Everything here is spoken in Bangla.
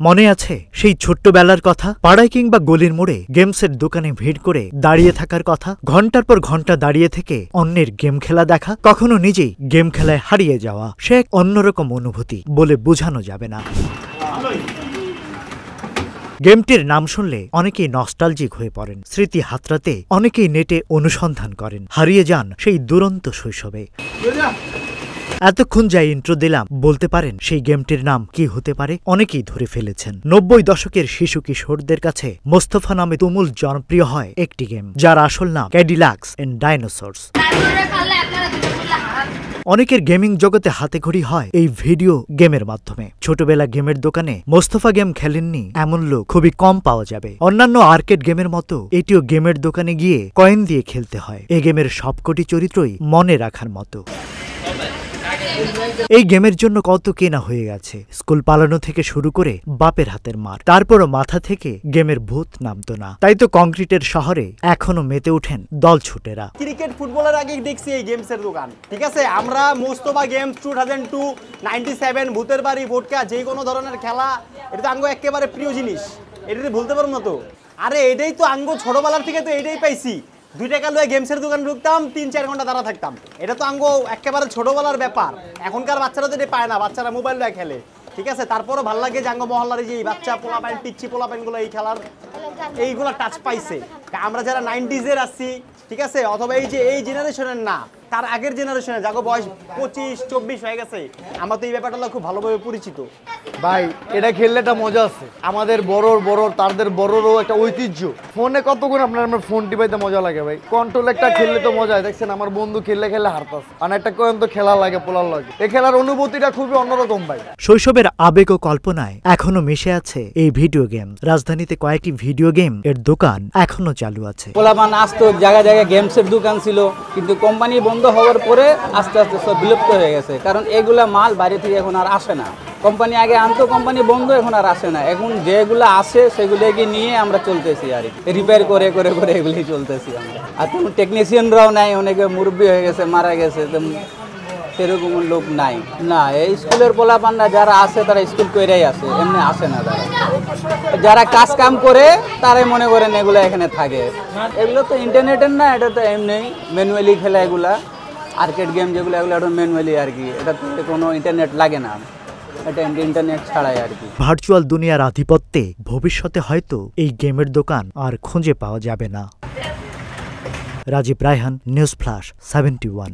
মনে আছে সেই ছোট্টবেলার কথা? পাড়ায় কিংবা গলির মোড়ে গেমসের দোকানে ভিড় করে দাঁড়িয়ে থাকার কথা, ঘন্টার পর ঘন্টা দাঁড়িয়ে থেকে অন্যের গেম খেলা দেখা, কখনো নিজেই গেম খেলায় হারিয়ে যাওয়া, সে এক অন্যরকম অনুভূতি বলে বোঝানো যাবে না। গেমটির নাম শুনলে অনেকেই নস্টালজিক হয়ে পড়েন, স্মৃতি হাতড়াতে অনেকেই নেটে অনুসন্ধান করেন, হারিয়ে যান সেই দুরন্ত শৈশবে। এতক্ষণ যা ইন্ট্রো দিলাম, বলতে পারেন সেই গেমটির নাম কি হতে পারে? অনেকেই ধরে ফেলেছেন। 90 দশকের শিশু কিশোরদের কাছে মোস্তফা নামে তুমুল জনপ্রিয় হয় একটি গেম, যার আসল নাম ক্যাডিলাক্স এন্ড ডাইনোসরস। অনেকের গেমিং জগতে হাতেখড়ি হয় এই ভিডিও গেমের মাধ্যমে। ছোটবেলা গেমের দোকানে মোস্তফা গেম খেলেননি এমন লোক খুবই কম পাওয়া যাবে। অন্যান্য আর্কেড গেমের মতো এটিও গেমের দোকানে গিয়ে কয়েন দিয়ে খেলতে হয়। এই গেমের সবকটি চরিত্রই মনে রাখার মতো। এই গেমের জন্য কত কেনা হয়ে গেছে, স্কুল পালানো থেকে শুরু করে বাপের হাতের মার, তারপরও মাথা থেকে গেমের ভূত নামতো না। তাই তো কংক্রিটের শহরে এখনো মেতে ওঠেন দল ছুটেরা। ক্রিকেট ফুটবলের আগে দেখছি এই গেমসের দোকান, ঠিক আছে। আমরা মোস্তফা গেমস 2002, 97, ভূতের বাড়ি, ভোটকা, যে কোনো ধরনের খেলা, এটা তো আঙ্গো একেবারে প্রিয় জিনিস, এটা ভুলতে পারবো না তো। আরে এটাই তো আঙ্গো ছোটবেলার থেকে তো এটাই পাইছি। 2 টাকা লয়ে গেমসের দোকান ঢুকতাম, 3-4 ঘন্টা দাঁড়া থাকতাম। এটা তো আঙ্গো একেবারে ছোটবেলার ব্যাপার। এখনকার বাচ্চারা তো এটা পায় না, বাচ্চারা মোবাইল লয়ে খেলে, ঠিক আছে। তারপরও ভালো লাগে যে আঙ্গো মহল্লার যে বাচ্চা পোলাপাইন, পিচ্ছি পোলাপাইনগুলো এই খেলার এইগুলো টাচ পাইছে। আমরা যারা 90s-এর আসছি, ঠিক আছে, অথবা এই যে এই জেনারেশনের না, তার আগের জেনারেশনে যাগো বয়স 25-24 হয়ে গেছে, আমরা তো এই ব্যাপারটা খুব ভালোভাবে পরিচিত। ভাই এটা খেললে একটা মজা আছে, আমাদের বড় তাদের বড়রও একটা ঐতিহ্য। ফোনে কতক্ষণ আপনার ফোন টিপাইতে মজা লাগে ভাই, কন্ট্রোল একটা খেললে তো মজা হয়। দেখছেন আমার বন্ধু খেললে হারতাছে, আর একটা কোন তো খেলা লাগে, পোলার লাগে। এই খেলার অনুভূতিটা খুবই অন্যরকম ভাই। শৈশবের আবেগ ও কল্পনায় এখনো মিশে আছে এই ভিডিও গেম। রাজধানীতে কয়েকটি ভিডিও গেম এর দোকান এখনো চালু আছে। পোলাপান আসতো, জায়গায় জায়গায় গেমসের দোকান ছিল, কিন্তু কোম্পানি বন্ধ হওয়ার পরে আস্তে আস্তে সব বিলুপ্ত হয়ে গেছে। কারণ এগুলা মাল বাইরে থেকে এখন আর আসে না। কোম্পানি আগে আনতো, কোম্পানি বন্ধ, এখন আর আসে না। এখন যেগুলো আসে সেগুলোকে নিয়ে আমরা চলতেছি, আর রিপেয়ার করে করে করে এগুলি চলতেছি আমরা। আর তেমন টেকনিশিয়ানরাও নাই, অনেকে মুরব্বী হয়ে গেছে, মারা গেছে, সেরকম লোক নাই। না, এই স্কুলের পোলাপানরা যারা আসে তারা স্কুল করেই আসে, এমনি আসে না। তারা যারা কাজ কাম করে তারাই মনে করেন এগুলো এখানে থাকে। এগুলো তো ইন্টারনেটের না, এটা তো এমনি ম্যানুয়ালি খেলা। এগুলা আর্কেড গেম যেগুলো, এগুলো একটা ম্যানুয়ালি আর কি, এটাতে কোনো ইন্টারনেট লাগে না, এটা ইন্টারনেট ছাড়াই আর কি। ভার্চুয়াল দুনিয়ার আধিপত্যে ভবিষ্যতে হয়তো এই গেমের দোকান আর খুঁজে পাওয়া যাবে না। Rajib Raihan, news flash 71।